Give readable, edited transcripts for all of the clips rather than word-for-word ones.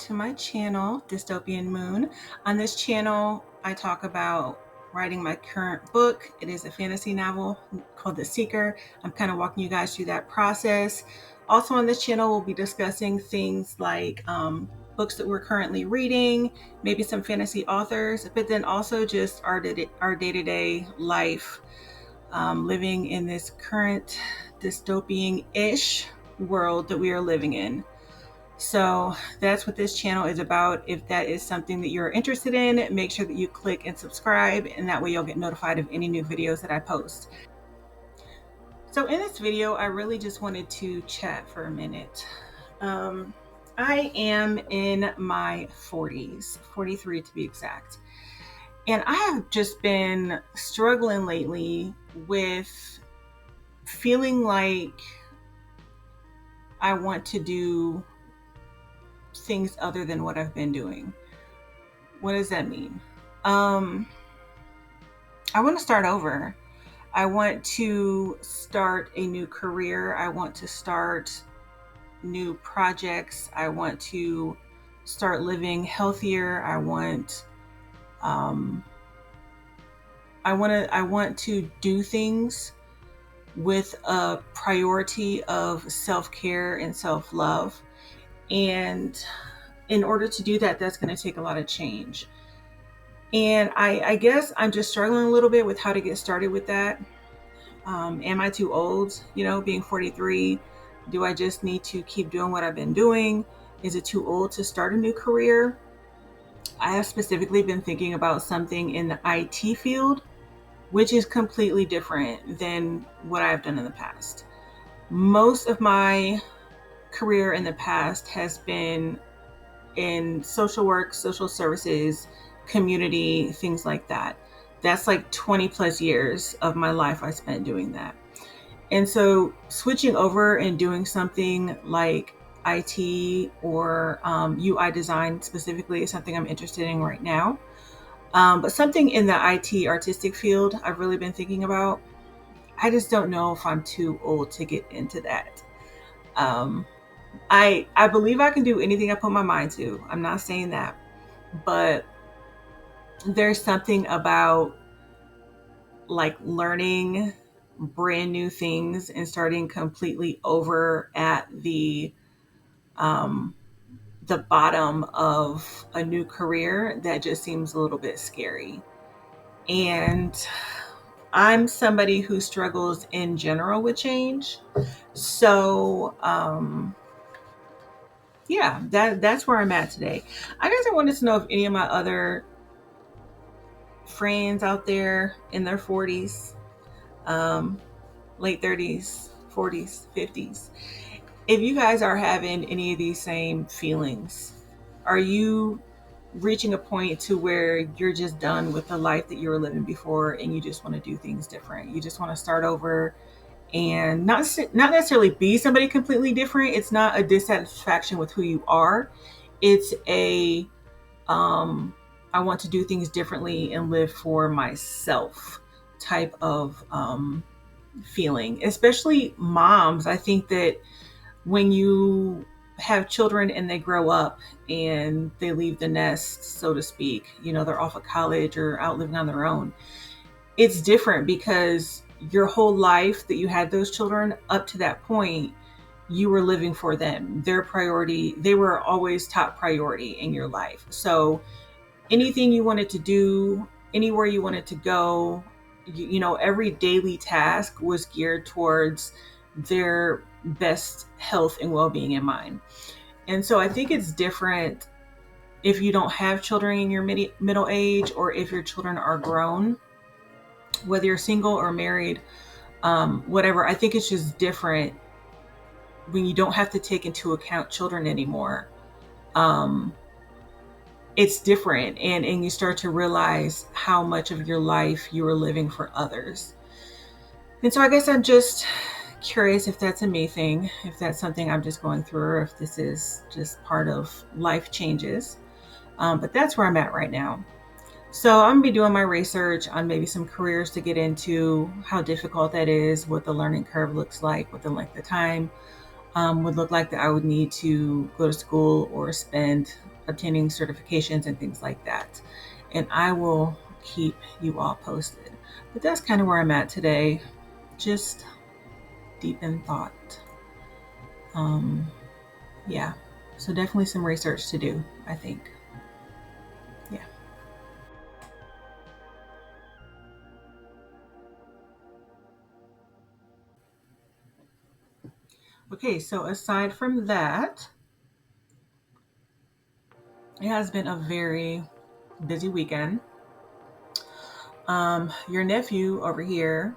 to my channel, Dystopian Moon. On this channel, I talk about writing my current book. It is a fantasy novel called The Seeker. I'm kind of walking you guys through that process. Also on this channel, we'll be discussing things like books that we're currently reading, maybe some fantasy authors, but then also just our day-to-day life, living in this current dystopian-ish world that we are living in. So that's what this channel is about. If that is something that you're interested in, make sure that you click and subscribe, and that way you'll get notified of any new videos that I post. So in this video, I really just wanted to chat for a minute. I am in my 40s, 43 to be exact. And I have just been struggling lately with feeling like I want to do things other than what I've been doing. What does that mean? I want to start over. I want to start a new career. I want to start new projects. I want to start living healthier. I want to do things with a priority of self-care and self-love. And in order to do that, that's going to take a lot of change. And I guess I'm just struggling a little bit with how to get started with that. Am I too old? Being 43, do I just need to keep doing what I've been doing? Is it too old to start a new career? I have specifically been thinking about something in the IT field, which is completely different than what I've done in the past. Most of my career in the past has been in social work, social services, community, things like that. That's like 20 plus years of my life I spent doing that. And so switching over and doing something like IT or UI design specifically is something I'm interested in right now. But something in the IT artistic field I've really been thinking about. I just don't know if I'm too old to get into that. I believe I can do anything I put my mind to. I'm not saying that, but there's something about like learning brand new things and starting completely over at the bottom of a new career that just seems a little bit scary. And I'm somebody who struggles in general with change. So, yeah, that's where I'm at today. I guess I wanted to know if any of my other friends out there in their 40s, late 30s, 40s, 50s, if you guys are having any of these same feelings. Are you reaching a point to where you're just done with the life that you were living before and you just want to do things different? You just want to start over and not necessarily be somebody completely different. It's not a dissatisfaction with who you are. It's a I want to do things differently and live for myself type of feeling. Especially moms. I think that when you have children and they grow up and they leave the nest, so to speak, they're off of college or out living on their own, it's different because your whole life that you had those children up to that point, you were living for them. Their priority, they were always top priority in your life. So anything you wanted to do, anywhere you wanted to go, every daily task was geared towards their best health and well-being in mind. And so I think it's different if you don't have children in your middle age, or if your children are grown, whether you're single or married, whatever. I think it's just different when you don't have to take into account children anymore. It's different, and you start to realize how much of your life you were living for others. And so I guess I'm just curious if that's a me thing, if that's something I'm just going through, or if this is just part of life changes. But that's where I'm at right now. So I'm gonna be doing my research on maybe some careers to get into, how difficult that is, what the learning curve looks like, what the length of time would look like that I would need to go to school or spend obtaining certifications and things like that. And I will keep you all posted. But that's kind of where I'm at today. Just deep in thought. Yeah. So definitely some research to do, I think. Yeah. Okay, so aside from that, it has been a very busy weekend. Your nephew over here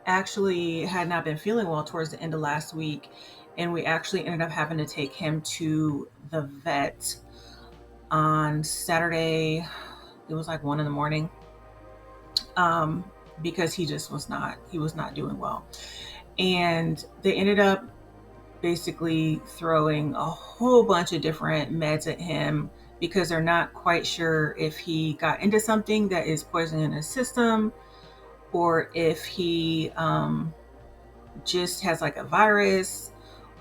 actually had not been feeling well towards the end of last week, and we actually ended up having to take him to the vet on Saturday. It was like 1 in the morning, because he was not doing well, and they ended up basically throwing a whole bunch of different meds at him because they're not quite sure if he got into something that is poisoning his system or if he just has like a virus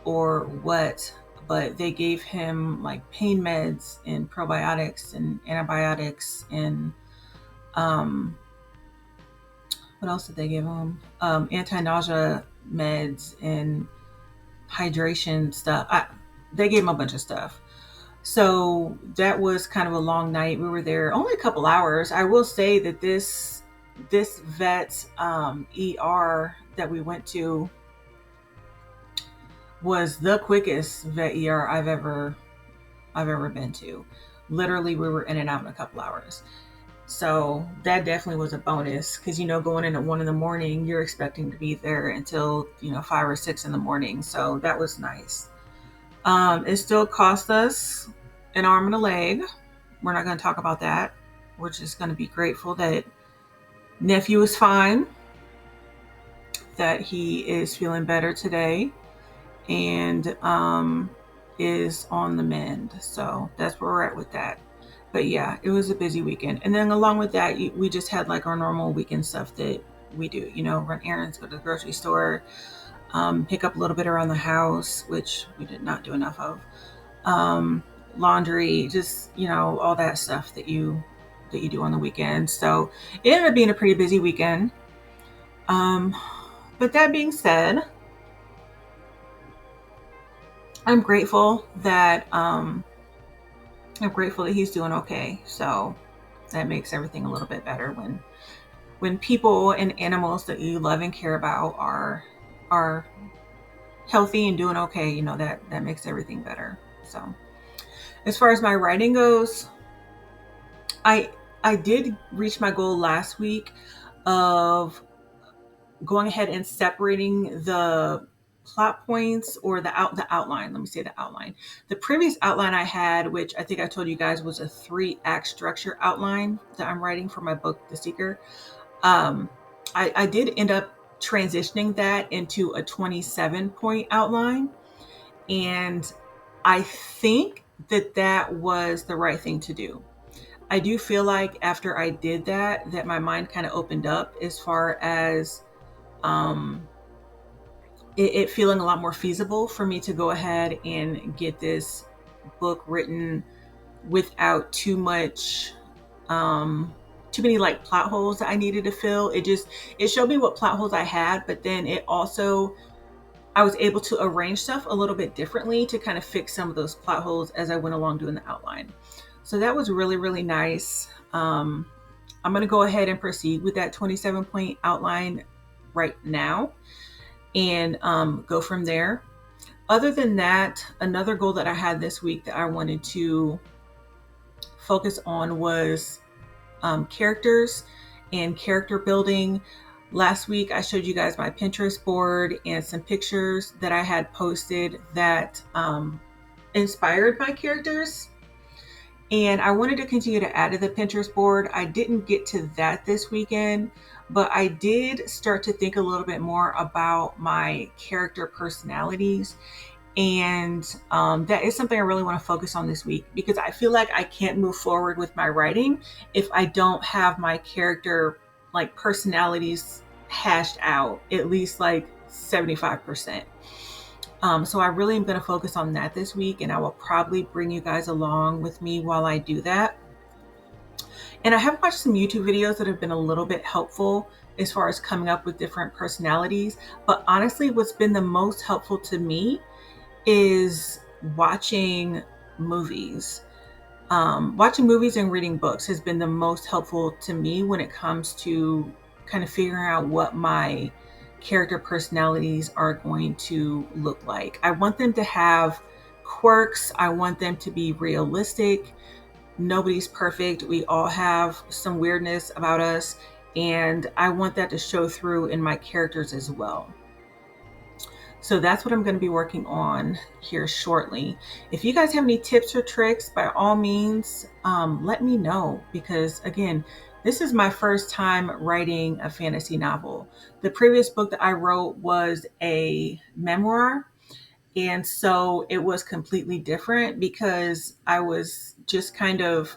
or what. But they gave him like pain meds and probiotics and antibiotics and what else did they give him? Anti-nausea meds and hydration stuff. They gave him a bunch of stuff. So that was kind of a long night. We were there only a couple hours. I will say that this vet ER that we went to was the quickest vet ER I've ever been to. Literally, we were in and out in a couple hours. So that definitely was a bonus because, going in at 1 in the morning, you're expecting to be there until, 5 or 6 in the morning. So that was nice. It still cost us an arm and a leg. We're not going to talk about that. We're just going to be grateful that nephew is fine, that he is feeling better today, and is on the mend. So that's where we're at with that. But yeah, it was a busy weekend. And then along with that, we just had like our normal weekend stuff that we do, run errands, go to the grocery store, pick up a little bit around the house, which we did not do enough of. Laundry, just, all that stuff that you do on the weekend. So it ended up being a pretty busy weekend. But that being said, I'm grateful that he's doing okay. So that makes everything a little bit better when people and animals that you love and care about are healthy and doing okay. That makes everything better. So as far as my writing goes, I did reach my goal last week of going ahead and separating the plot points or the outline. Let me say the outline. The previous outline I had, which I think I told you guys was a 3-act structure outline that I'm writing for my book, The Seeker. I did end up transitioning that into a 27-point outline. And I think that was the right thing to do. I do feel like after I did that my mind kind of opened up as far as it feeling a lot more feasible for me to go ahead and get this book written without too many like plot holes that I needed to fill. It showed me what plot holes I had, but then I was able to arrange stuff a little bit differently to kind of fix some of those plot holes as I went along doing the outline. So that was really, really nice. I'm going to go ahead and proceed with that 27-point outline right now and go from there. Other than that, another goal that I had this week that I wanted to focus on was characters and character building. Last week, I showed you guys my Pinterest board and some pictures that I had posted that inspired my characters. And I wanted to continue to add to the Pinterest board. I didn't get to that this weekend, but I did start to think a little bit more about my character personalities. And that is something I really want to focus on this week because I feel like I can't move forward with my writing if I don't have my character like personalities hashed out at least like 75%. So I really am going to focus on that this week, and I will probably bring you guys along with me while I do that. And I have watched some YouTube videos that have been a little bit helpful as far as coming up with different personalities. But honestly, what's been the most helpful to me is watching movies. Watching movies and reading books has been the most helpful to me when it comes to kind of figuring out what my character personalities are going to look like. I want them to have quirks. I want them to be realistic. Nobody's perfect. We all have some weirdness about us, and I want that to show through in my characters as well. So that's what I'm going to be working on here shortly. If you guys have any tips or tricks, by all means, let me know, because again, this is my first time writing a fantasy novel. The previous book that I wrote was a memoir, and so it was completely different because I was just kind of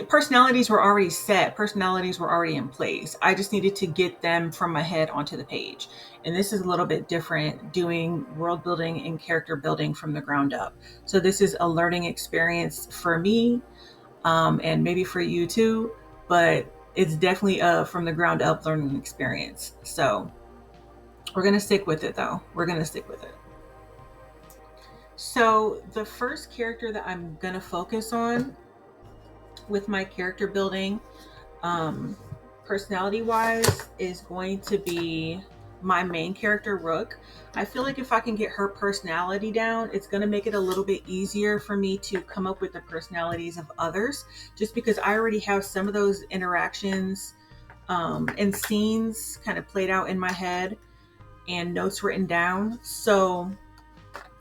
personalities were already set, personalities were already in place. I just needed to get them from my head onto the page. And this is a little bit different, doing world building and character building from the ground up. So this is a learning experience for me, and maybe for you too, but it's definitely a from the ground up learning experience. So we're going to stick with it though. We're going to stick with it. So the first character that I'm going to focus on with my character building, personality wise, is going to be my main character, Rook. I feel like if I can get her personality down, it's going to make it a little bit easier for me to come up with the personalities of others, just because I already have some of those interactions and scenes kind of played out in my head and notes written down. So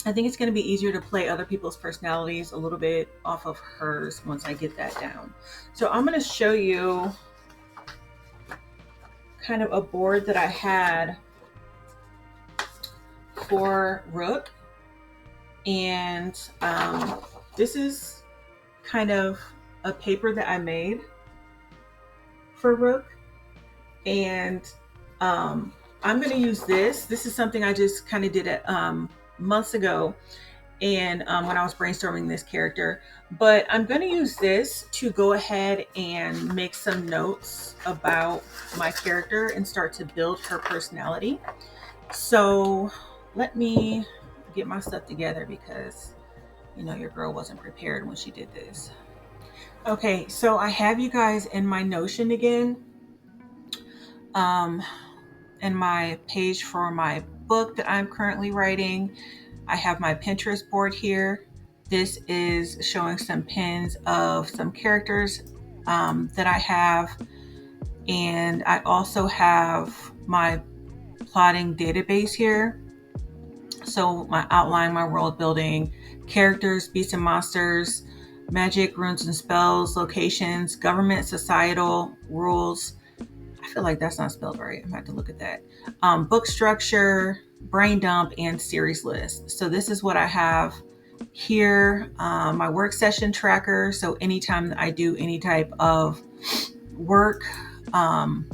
I think it's going to be easier to play other people's personalities a little bit off of hers once I get that down. So I'm going to show you kind of a board that I had for Rook. And this is kind of a paper that I made for Rook. And I'm going to use this. This is something I just kind of did it months ago, and when I was brainstorming this character. But I'm going to use this to go ahead and make some notes about my character and start to build her personality. So let me get my stuff together, because your girl wasn't prepared when she did this. Okay, so I have you guys in my Notion again, in my page for my book that I'm currently writing. I have my Pinterest board here. This is showing some pins of some characters that I have. And I also have my plotting database here. So my outline, my world building, characters, beasts and monsters, magic, runes and spells, locations, government, societal, rules. I feel like that's not spelled right. I'm going to have to look at that. Book structure, brain dump, and series list. So this is what I have here. My work session tracker. So anytime that I do any type of work on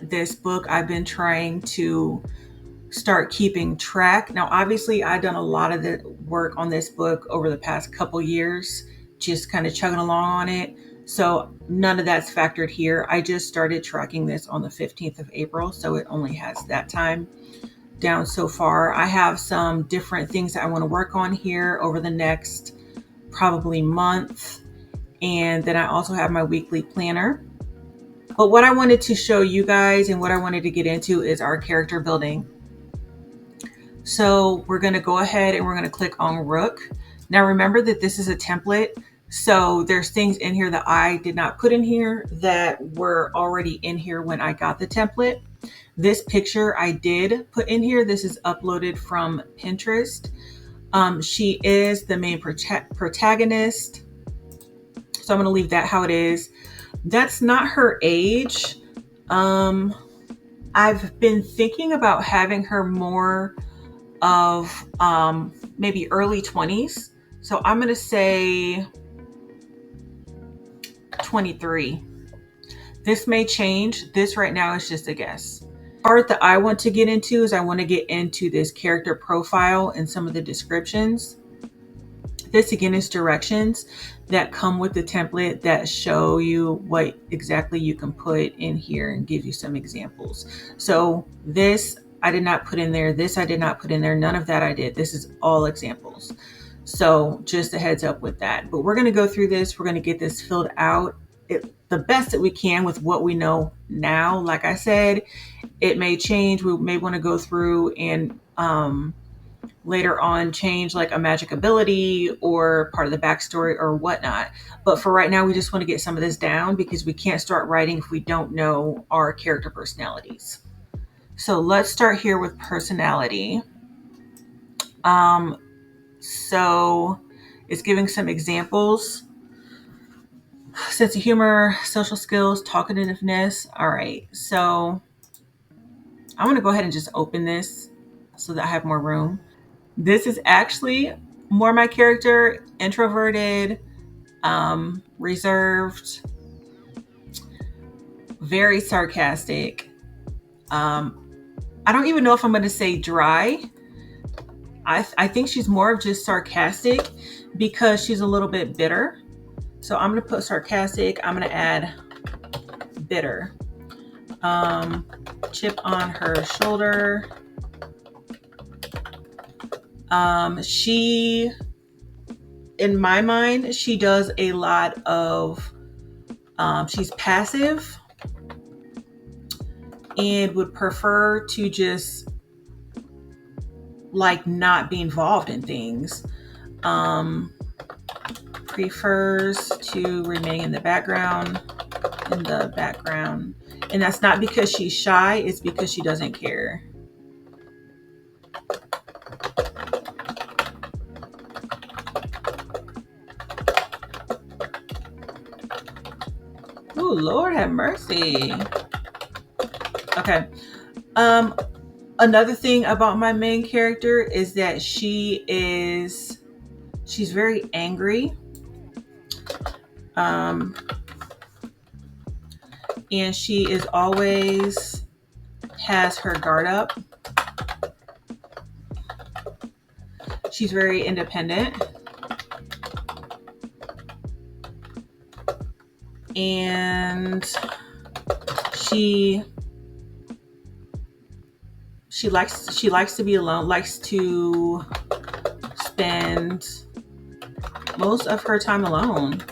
this book, I've been trying to start keeping track. Now, obviously, I've done a lot of the work on this book over the past couple years, just kind of chugging along on it. So none of that's factored here. I just started tracking this on the 15th of April, so it only has that time down so far. I have some different things that I want to work on here over the next probably month. And then I also have my weekly planner. But what I wanted to show you guys and what I wanted to get into is our character building. So we're going to go ahead and we're going to click on Rook. Now remember that this is a template. So there's things in here that I did not put in here that were already in here when I got the template. This picture I did put in here. This is uploaded from Pinterest. She is the main protagonist. So I'm going to leave that how it is. That's not her age. I've been thinking about having her more of maybe early 20s. So I'm going to say 23. This may change. This right now is just a guess. part that I want to get into is I want to get into this character profile and some of the descriptions. This again is directions that come with the template that show you what exactly you can put in here and give you some examples. So this I did not put in there. This I did not put in there. None of that I did. This is all examples. So just a heads up with that. But we're going to go through this. We're going to get this filled out the best that we can with what we know now. Like I said, it may change. We may want to go through and later on change like a magic ability or part of the backstory or whatnot. But for right now, we just want to get some of this down because we can't start writing if we don't know our character personalities. So let's start here with personality. So it's giving some examples. Sense of humor, social skills, talkativeness. All right. So I'm going to go ahead and just open this so that I have more room. This is actually more my character, introverted, reserved, very sarcastic. I don't even know if I'm going to say dry. I think she's more of just sarcastic because she's a little bit bitter. So I'm going to put sarcastic. I'm going to add bitter. Chip on her shoulder. She, in my mind, she does a lot of, she's passive and would prefer to just like not be involved in things. Prefers to remain in the background, And that's not because she's shy, it's because she doesn't care. Oh, Lord have mercy. Okay. Another thing about my main character is that she's very angry. And she is always has her guard up. She's very independent. And she likes to be alone, likes to spend most of her time alone.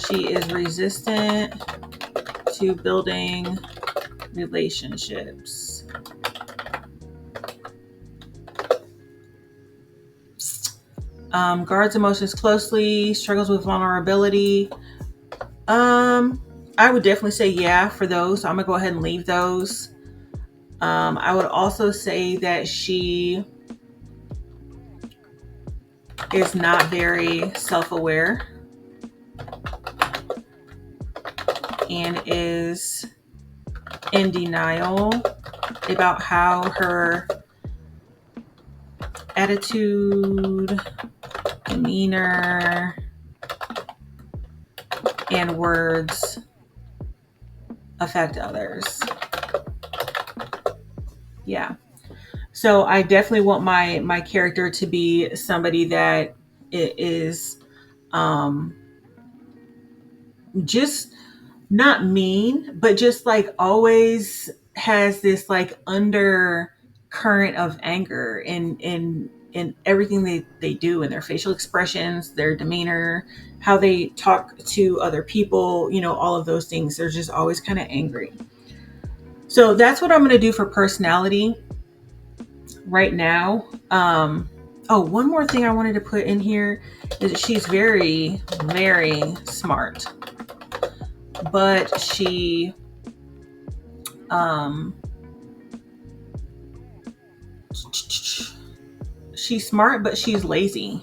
She is resistant to building relationships. Guards emotions closely, struggles with vulnerability. I would definitely say yeah for those. So I'm gonna go ahead and leave those. I would also say that she is not very self-aware and is in denial about how her attitude, demeanor, and words affect others. Yeah. So I definitely want my character to be somebody that is just not mean, but just like always has this like undercurrent of anger in everything they do, in their facial expressions, their demeanor, how they talk to other people, all of those things. They're just always kind of angry. So that's what I'm going to do for personality right now. One more thing I wanted to put in here is that she's very, very smart. But she's smart, but she's lazy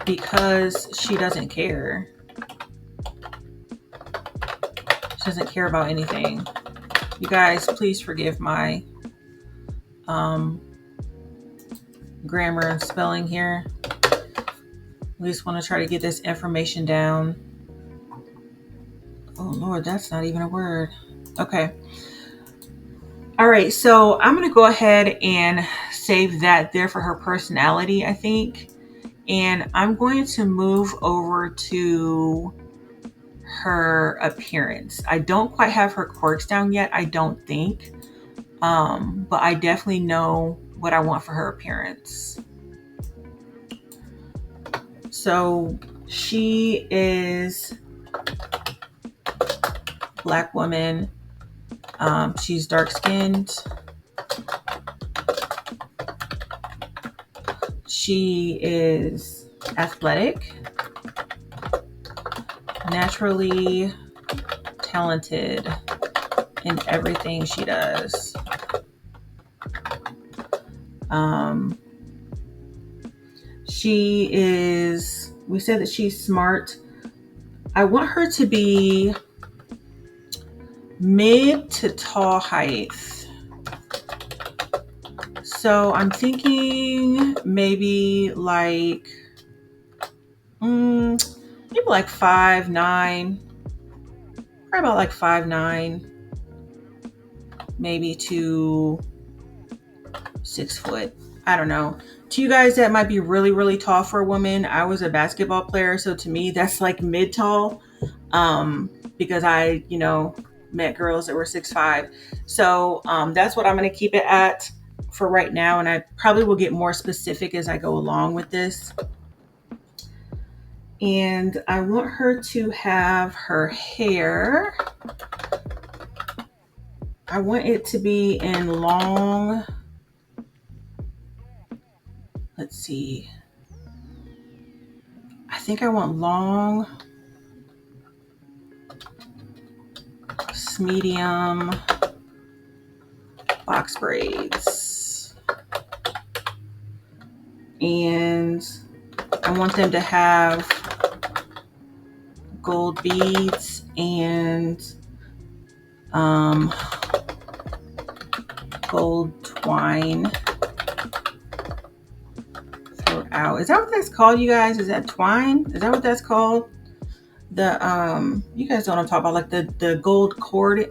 because she doesn't care. She doesn't care about anything. You guys, please forgive my grammar and spelling here. We just want to try to get this information down. Oh Lord, that's not even a word. Okay. All right, so I'm going to go ahead and save that there for her personality, I think. And I'm going to move over to her appearance. I don't quite have her quirks down yet, I don't think. But I definitely know what I want for her appearance. So she is Black woman. She's dark skinned. She is athletic, naturally talented in everything she does. We said that she's smart. I want her to be mid to tall height. So I'm thinking maybe like 5'9", probably about like 5'9", maybe to 6 foot. I don't know. To you guys, that might be really, really tall for a woman. I was a basketball player, so to me, that's like mid tall. Because I, met girls that were 6'5". So that's what I'm going to keep it at for right now, and I probably will get more specific as I go along with this. And I want her to have her hair. I want it to be in long. Let's see. I think I want long, medium box braids. And I want them to have gold beads and gold twine throughout. Is that what that's called, you guys? Is that twine? Is that what that's called? The you guys know what I'm talking about, like the gold cord,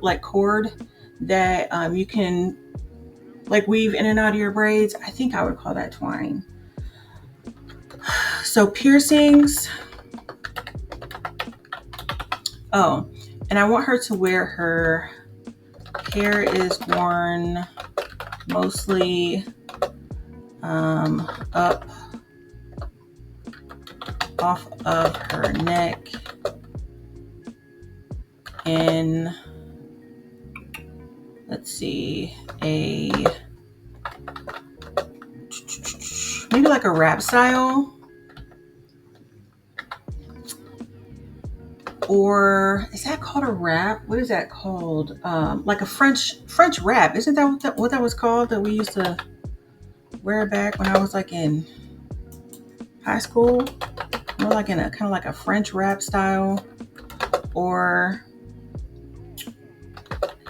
that you can like weave in and out of your braids. I think I would call that twine. So piercings. Oh, and I want her to wear her hair is worn mostly up off of her neck in, let's see, maybe like a wrap style, or is that called a wrap? What is that called? Like a French wrap. Isn't that what that was called, that we used to wear back when I was like in high school? More like in a kind of like a French wrap style, or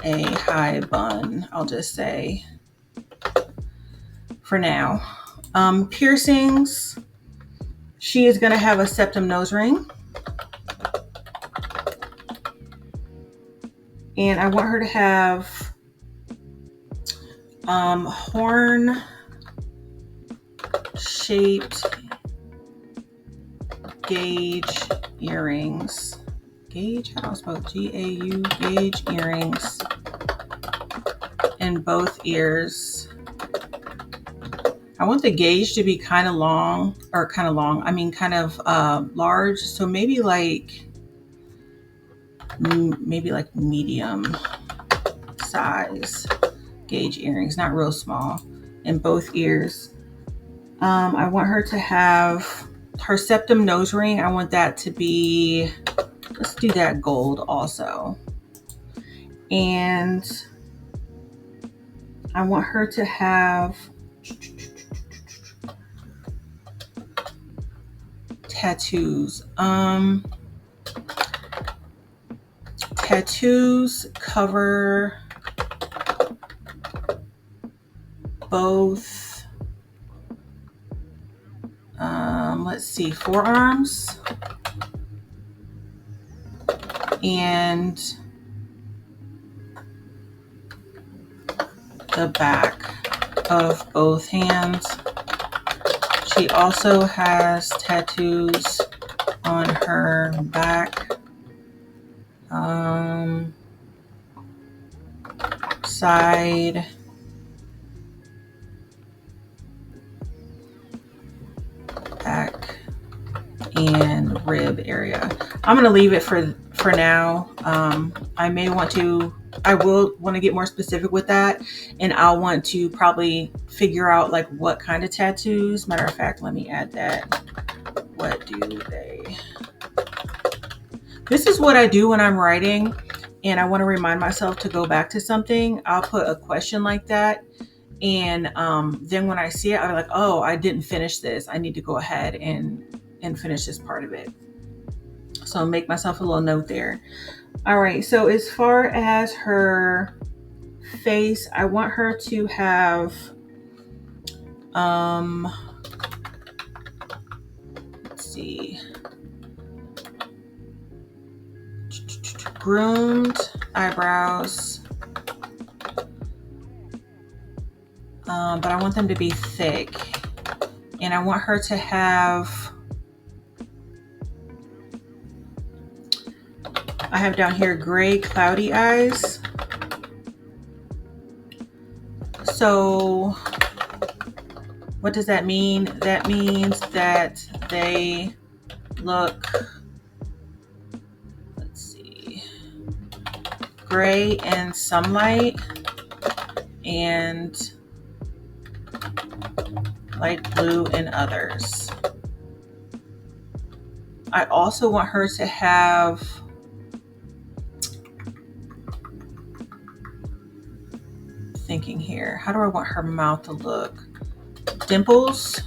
a high bun, I'll just say for now. Piercings. She is going to have a septum nose ring. And I want her to have horn shaped gauge earrings. Gauge? How do I spell G-A-U? Gauge earrings in both ears. I want the gauge to be kind of long, kind of large. So maybe like medium size gauge earrings, not real small, in both ears. I want her to have her septum nose ring. I want that to be, let's do that gold also. And I want her to have tattoos. Tattoos cover both, let's see, forearms and the back of both hands. She also has tattoos on her back, side, back, and rib area. I'm going to leave it for now. I will want to get more specific with that, and I'll want to probably figure out like what kind of tattoos. Matter of fact, let me add that. What do they? This is what I do when I'm writing and I want to remind myself to go back to something. I'll put a question like that. And then when I see it, I'm like, oh, I didn't finish this. I need to go ahead and finish this part of it. So I'll make myself a little note there. All right. So as far as her face, I want her to have, let's see, groomed eyebrows, but I want them to be thick, and I want her to have, I have down here gray cloudy eyes. So what does that mean? That means that they look, gray in some light and light blue in others. I also want her to have thinking here. How do I want her mouth to look? Dimples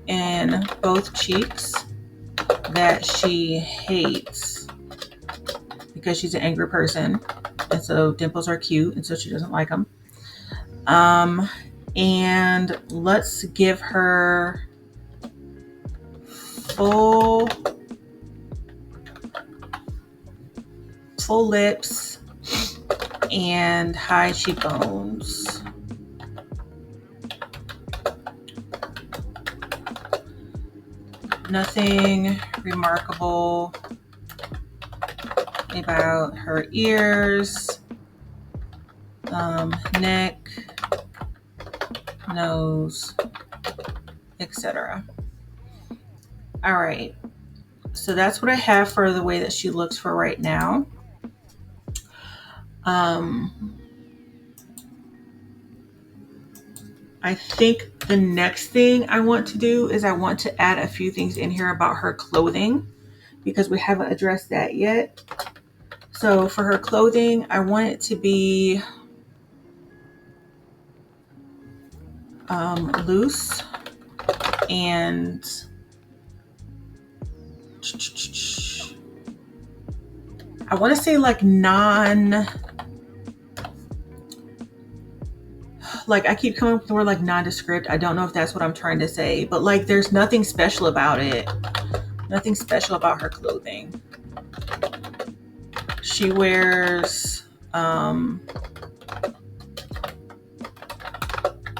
in both cheeks that she hates because she's an angry person, and so dimples are cute, and so she doesn't like them. And let's give her full lips and high cheekbones. Nothing remarkable about her ears, neck, nose, etc. All right, so that's what I have for the way that she looks for right now. I think the next thing I want to do is I want to add a few things in here about her clothing, because we haven't addressed that yet. So for her clothing, I want it to be loose and I want to say like I keep coming up with the word like nondescript. I don't know if that's what I'm trying to say, but like there's nothing special about it. Nothing special about her clothing. She wears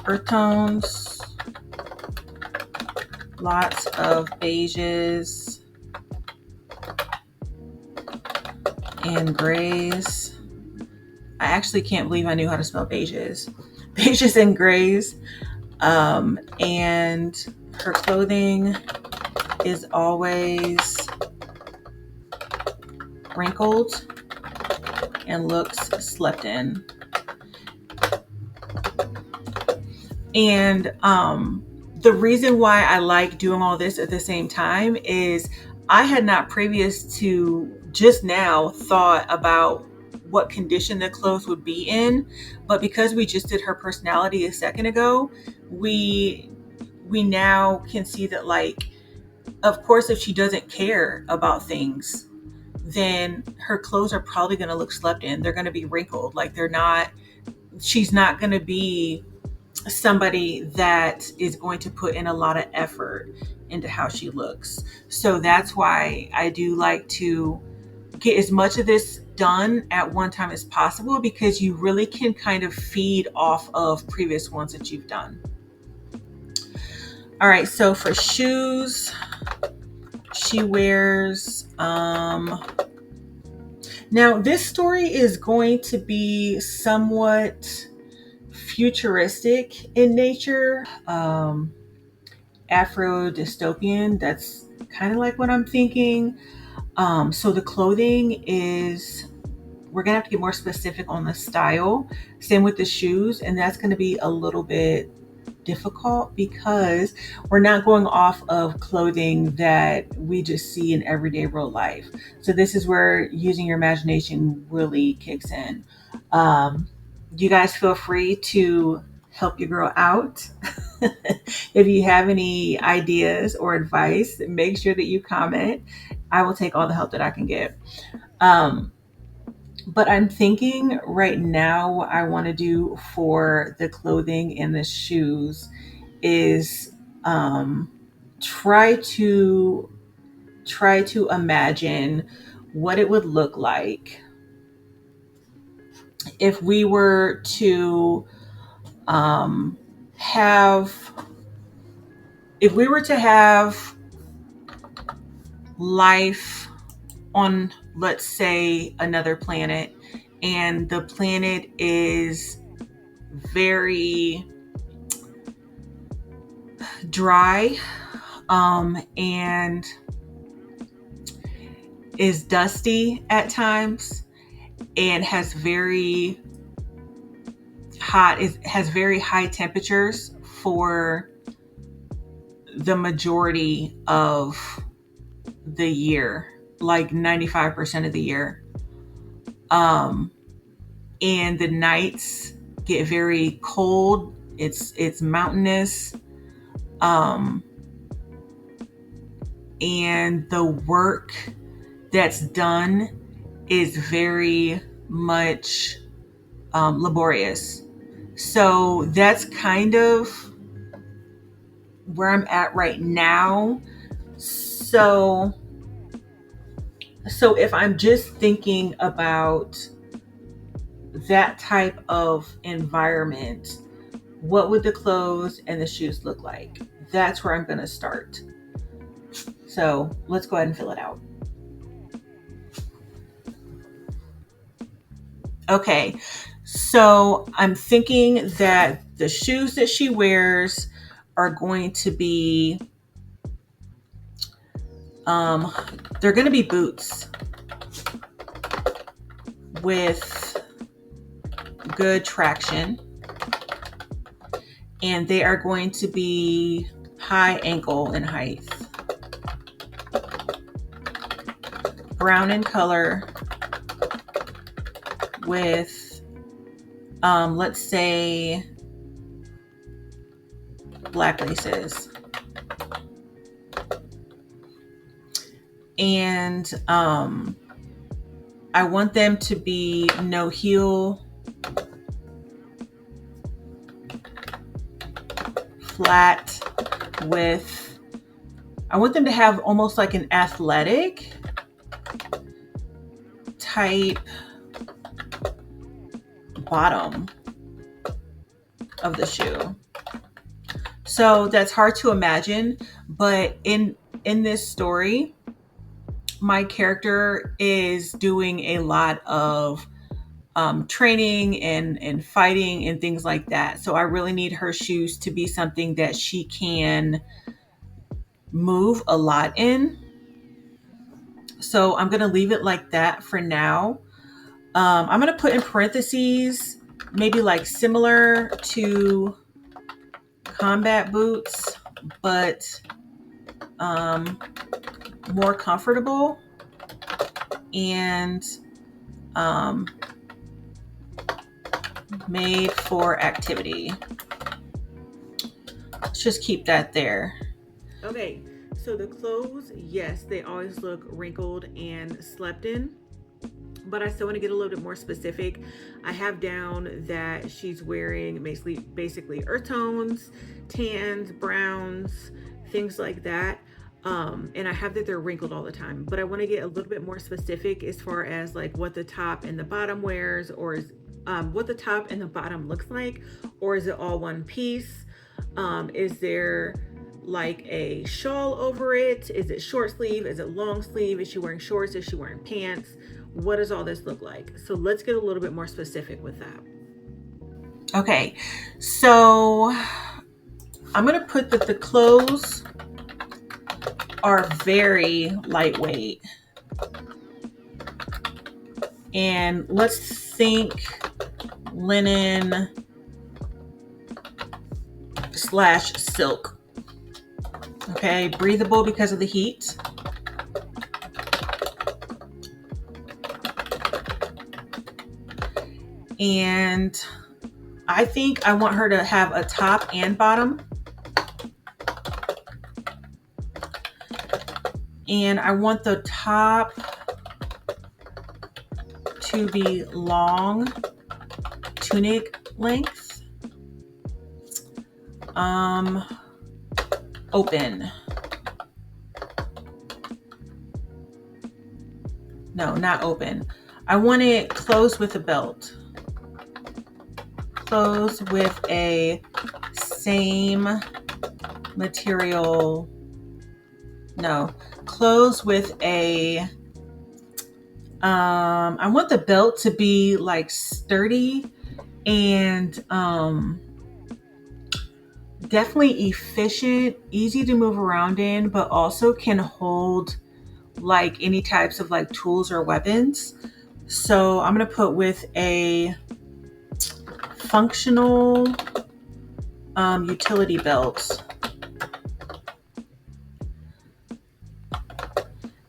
earth tones, lots of beiges and grays. I actually can't believe I knew how to spell beiges. Beiges and grays. And her clothing is always wrinkled and looks slept in. And the reason why I like doing all this at the same time is I had not previous to just now thought about what condition the clothes would be in, but because we just did her personality a second ago, we now can see that, like, of course, if she doesn't care about things, then her clothes are probably going to look slept in. They're going to be wrinkled. Like she's not going to be somebody that is going to put in a lot of effort into how she looks. So that's why I do like to get as much of this done at one time as possible, because you really can kind of feed off of previous ones that you've done. All right, so for shoes, she wears, now this story is going to be somewhat futuristic in nature, Afro dystopian. That's kind of like what I'm thinking. So the clothing is, we're gonna have to get more specific on the style. Same with the shoes, and that's gonna be a little bit difficult because we're not going off of clothing that we just see in everyday real life. So this is where using your imagination really kicks in. You guys feel free to help your girl out. If you have any ideas or advice, make sure that you comment. I will take all the help that I can get. But I'm thinking right now what I want to do for the clothing and the shoes is try to imagine what it would look like if we were to have life on, let's say, another planet, and the planet is very dry, and is dusty at times, and has very high temperatures for the majority of the year, like 95% of the year. And the nights get very cold. It's mountainous. And the work that's done is very much laborious. So that's kind of where I'm at right now. So if I'm just thinking about that type of environment, what would the clothes and the shoes look like? That's where I'm going to start. So let's go ahead and fill it out. Okay, so I'm thinking that the shoes that she wears are going to be, they're going to be boots with good traction, and they are going to be high ankle in height, brown in color, with let's say black laces. And I want them to be no heel, flat, with, I want them to have almost like an athletic type bottom of the shoe. So that's hard to imagine, but in this story, my character is doing a lot of training and fighting and things like that. So I really need her shoes to be something that she can move a lot in. So I'm going to leave it like that for now. I'm going to put in parentheses, maybe like similar to combat boots, but more comfortable and made for activity. Let's just keep that there. Okay, so the clothes, yes, they always look wrinkled and slept in, but I still want to get a little bit more specific. I have down that she's wearing basically earth tones, tans, browns, things like that. And I have that they're wrinkled all the time, but I want to get a little bit more specific as far as like what the top and the bottom wears, or is what the top and the bottom looks like, or is it all one piece? Is there like a shawl over it? Is it short sleeve? Is it long sleeve? Is she wearing shorts? Is she wearing pants? What does all this look like? So let's get a little bit more specific with that. Okay, so I'm going to put that the clothes are very lightweight. And let's think linen / silk. Okay, breathable because of the heat. And I think I want her to have a top and bottom. And I want the top to be long, tunic length. Open. No, not open. I want it closed with a belt. Closed with a same material. No, closed with a I want the belt to be like sturdy and definitely efficient, easy to move around in, but also can hold like any types of like tools or weapons. So I'm going to put with a functional utility belt.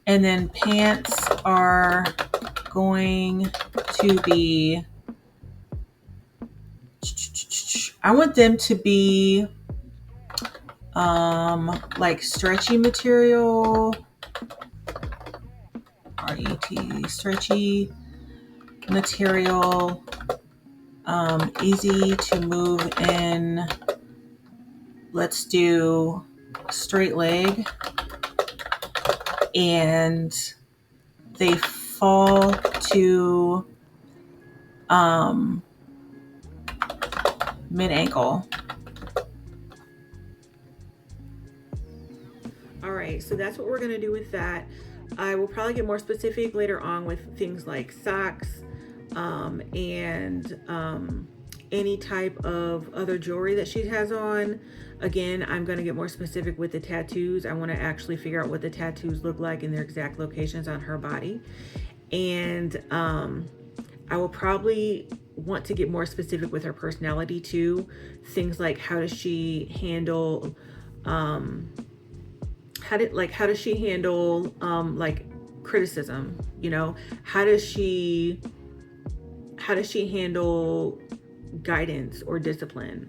And then pants are going to be, I want them to be like stretchy material, RET, stretchy material, easy to move in. Let's do straight leg. And they fall to mid-ankle. All right, so that's what we're going to do with that. I will probably get more specific later on with things like socks and any type of other jewelry that she has on. Again, I'm going to get more specific with the tattoos. I want to actually figure out what the tattoos look like and their exact locations on her body. And I will probably want to get more specific with her personality too. Things like how does she handle how does she handle like criticism, you know? How does she handle guidance or discipline?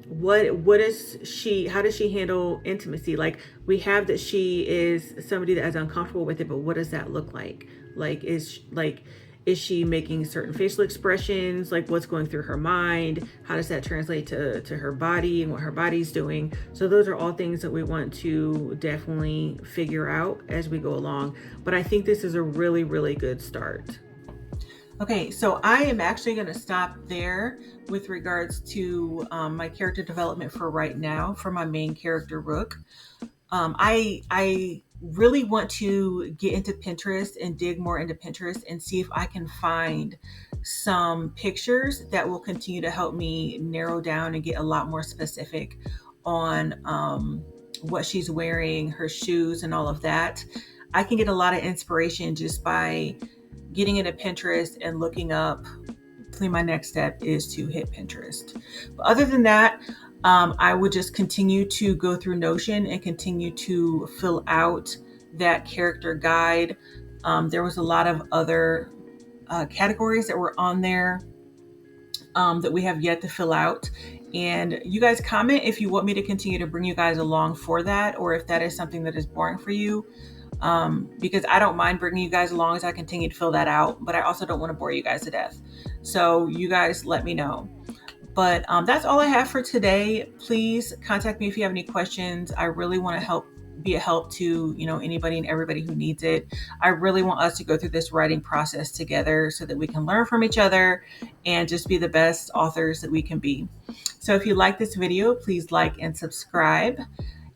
What is she, how does she handle intimacy? Like, we have that she is somebody that is uncomfortable with it, but what does that look like? Is she making certain facial expressions? Like, what's going through her mind? How does that translate to her body and what her body's doing? So those are all things that we want to definitely figure out as we go along. But I think this is a really, really good start. Okay, so I am actually going to stop there with regards to my character development for right now for my main character, Rook. I really want to get into Pinterest and dig more into Pinterest and see if I can find some pictures that will continue to help me narrow down and get a lot more specific on what she's wearing, her shoes, and all of that. I can get a lot of inspiration just by getting into Pinterest and looking up. My next step is to hit Pinterest. But other than that, I would just continue to go through Notion and continue to fill out that character guide. There was a lot of other categories that were on there that we have yet to fill out. And you guys comment if you want me to continue to bring you guys along for that, or if that is something that is boring for you. Because I don't mind bringing you guys along as I continue to fill that out, but I also don't want to bore you guys to death. So you guys let me know. But that's all I have for today. Please contact me if you have any questions. I really want to be a help to, anybody and everybody who needs it. I really want us to go through this writing process together so that we can learn from each other and just be the best authors that we can be. So if you like this video, please like and subscribe.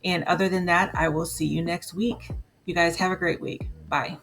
And other than that, I will see you next week. You guys have a great week. Bye.